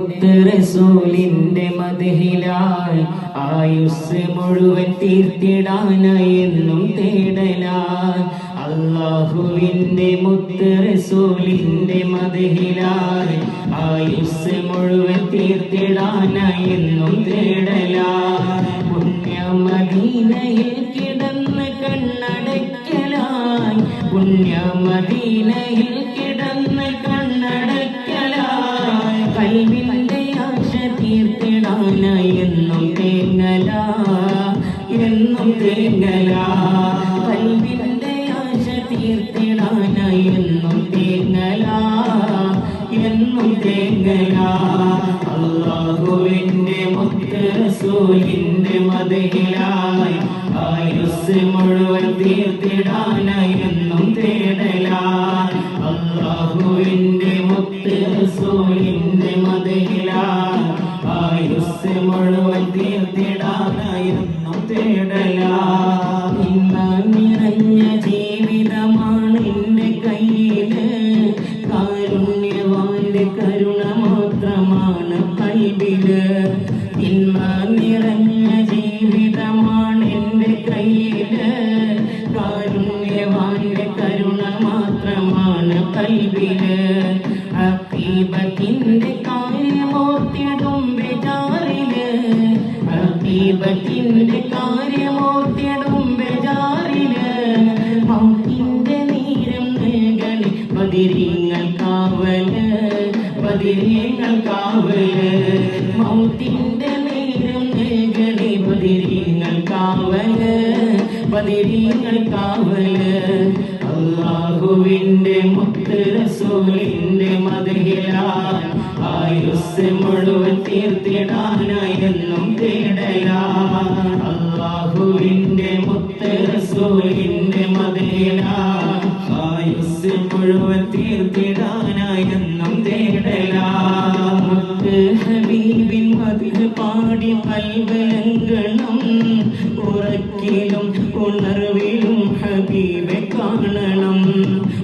മുത്ത് റസൂലിന്റെ മദ്ഹിലായി ആയുസ് മുഴുവൻ തീർത്തിടാനായി എന്നും തേടലായി അല്ലാഹുവിന്റെ മുത്ത് റസൂലിന്റെ മദ്ഹിലായി ആയുസ് മുഴുവൻ തീർത്തിടാനായി എന്നും തേടലായി പുണ്യ മദീനയിൽ കിടന്ന് കണ്ണടയ്ക്കലായി പുണ്യ മദീനയിൽ കിടന്ന് കണ്ണടയ്ക്കലായി കൽവിന്റെ ആശ തീർത്തിടാനായി എന്നും തേങ്ങലാ എന്നും തേങ്ങലാ കൽവിന്റെ ആശ തീർത്തിടാനായി എന്നും തേങ്ങലാ എന്നും തേങ്ങലാ അല്ലാഹുവിന്റെ മുത്ത് റസൂലിന്റെ മദ്ഹിലായി ആയുസ് മുഴുവൻ തീർത്തിടാനായി എന്നും തേടലായി അല്ലാഹുവിന്റെ മുത്ത് റസൂലിന്റെ മദ്ഹിലായി ആയുസ് മുഴുവൻ തീർത്തിടാനായി എന്നും തേടലായി ഇന്നാൻ നിറഞ്ഞ ജീവിതമാണ് എന്റെ കയ്യില് കാരുണ്യവാന്റെ കരുണ മാത്രമാണ് കൽബില് ഇന്നാൻ നിറഞ്ഞ ജീവിതമാണ് എന്റെ കയ്യില് കാരുണ്യവാന്റെ കരുണ മാത്രമാണ് കൽബില് ഹബീബത്തിന്റെ കാര്യമോർത്തിടും ബേജാറില് ഹബീബത്തിന്റെ കാര്യമോർത്തിടും ബേജാറില് മൗത്തിന്റെ നീരം നൽകണി ബദിരീങ്ങൾ കാവല് ബദിരീങ്ങൾ കാവല് മൗത്തിന്റെ നീരം നൽകണി ബദിരീങ്ങൾ കാവല് ബദിരീങ്ങൾ കാവല് അല്ലാഹുവിന്റെ മുത്ത് റസൂലിന്റെ മദ്ഹിലായി ആയുസ് മുഴുവൻ തീർത്തിടാനായി എന്നും തേടലായി അല്ലാഹുവിന്റെ മുത്ത് റസൂലിന്റെ മദ്ഹിലായി ആയുസ് മുഴുവൻ തീർത്തിടാനായി എന്നും തേടലായി മുത്ത് ഹബീബിൻ മദ്ഹ് പാടി കൽബലംഘനം ഉറക്കിലും ഉണർവിലും ഹബീബെ കാണണം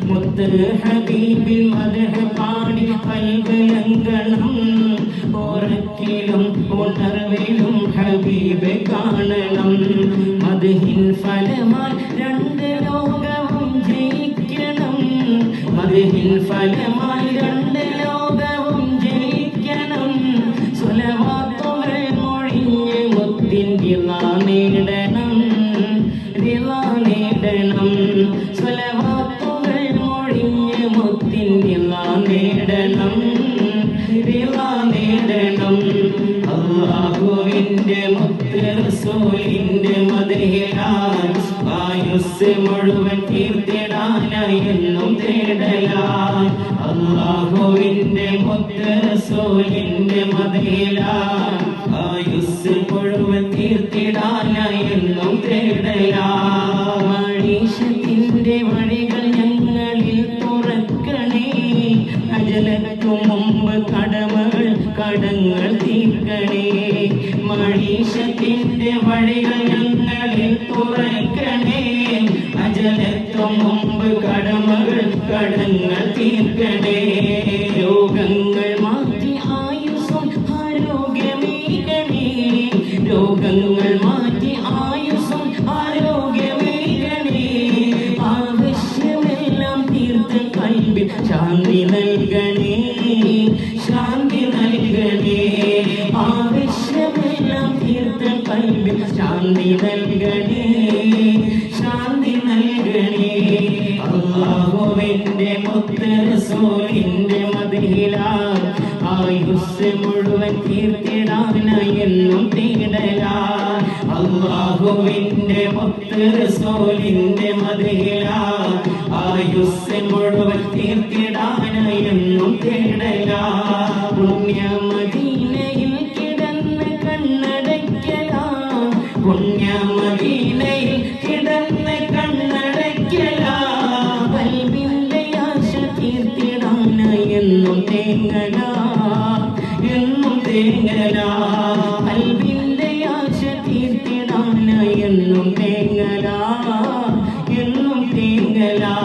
മുത്ത് ഹബീബിൻ മദ്ഹ് പാടി കൽബലംഘനം ഉറക്കിലും ഉണർവിലും ഹബീബെ കാണണം മദ്ഹിൻ ഫലമായി രണ്ട് ലോകവും ജയിക്കണം മദ്ഹിൻ ഫലമായി രണ്ട് ലോകവും ജയിക്കണം സ്വലവാത്തുകൾ മൊഴിഞ്ഞ് മുത്തിൻ റിളാ നേടണം റിളാ നേടണം സ്വലവാത്തുകൾ മൊഴിഞ്ഞ് മുത്തിൻ റിളാ നേടണം റിളാ നേടണം അല്ലാഹുവിന്റെ മുത്ത് റസൂലിന്റെ മദ്ഹിലായി ആയുസ് മുഴുവൻ തീർത്തിടാനായി എന്നും തേടലായി അല്ലാഹുവിന്റെ മുത്ത് റസൂലിന്റെ മദ്ഹിലായി ആയുസ് മുഴുവൻ തീർത്തിടാനായി എന്നും തേടലായി മഴീശത്തിന്റെ വഴികൾ ഞങ്ങളിൽ തുറക്കണേ അജലക്കു മുമ്പ് കടങ്ങൾ തീർക്കണേ മഴീശത്തിന്റെ വഴികൾ ഞങ്ങളിൽ തുറക്കണേ അജലക്കു മുമ്പ് കടങ്ങൾ തീർക്കണേ രോഗങ്ങൾ മാറ്റി ആയുസ്സും ആരോഗ്യമേകണേ രോഗങ്ങൾ മാറ്റി ആയുസ്സും ആരോഗ്യമേകണേ ആവശ്യമെല്ലാം തീർത്ത് കൽബിൽ ശാന്തി നൽകണേ ശാന്തി നൽകണേ ആവശ്യമെല്ലാം തീർത്ത് കൽബിൽ ശാന്തി നൽകണേ ശാന്തി നൽകണേ അല്ലാഹുവിന്റെ മുത്ത് റസൂലിന്റെ മദ്ഹിലായി ആയുസ് മുഴുവൻ തീർത്തിടാനായി എന്നും തേടലായി അല്ലാഹുവിന്റെ മുത്ത് റസൂലിന്റെ മദ്ഹിലായി ആയുസ് മുഴുവൻ തീർത്തിടാനായി എന്നും തേടലായി പുണ്യ മദീനയിൽ കിടന്ന് കണ്ണടയ്ക്കലായി പുണ്യ മദീനയിൽ കിടന്ന് കണ്ണടയ്ക്കലായി കൽബിന്റെ ആശ തീർത്തിടാനായി എന്നും തേങ്ങലാ എന്നും തേങ്ങലാ കൽബിന്റെ ആശ തീർത്തിടാനായി എന്നും തേങ്ങലാ എന്നും തേങ്ങലാ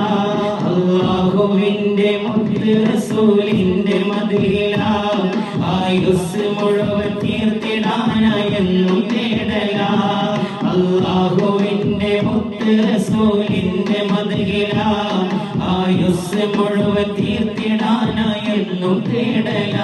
അല്ലാഹുവിന്റെ മുത്ത് റസൂലിന്റെ മദ്ഹിലായി ആയുസ് മുഴുവൻ തീർത്തിടാനായെന്നും തേടല അല്ലാഹുവിന്റെ മുത്ത് റസൂലിന്റെ മദ്ഹില ആയുസ് മുഴുവൻ തീർത്തിടാനായെന്നും തേടല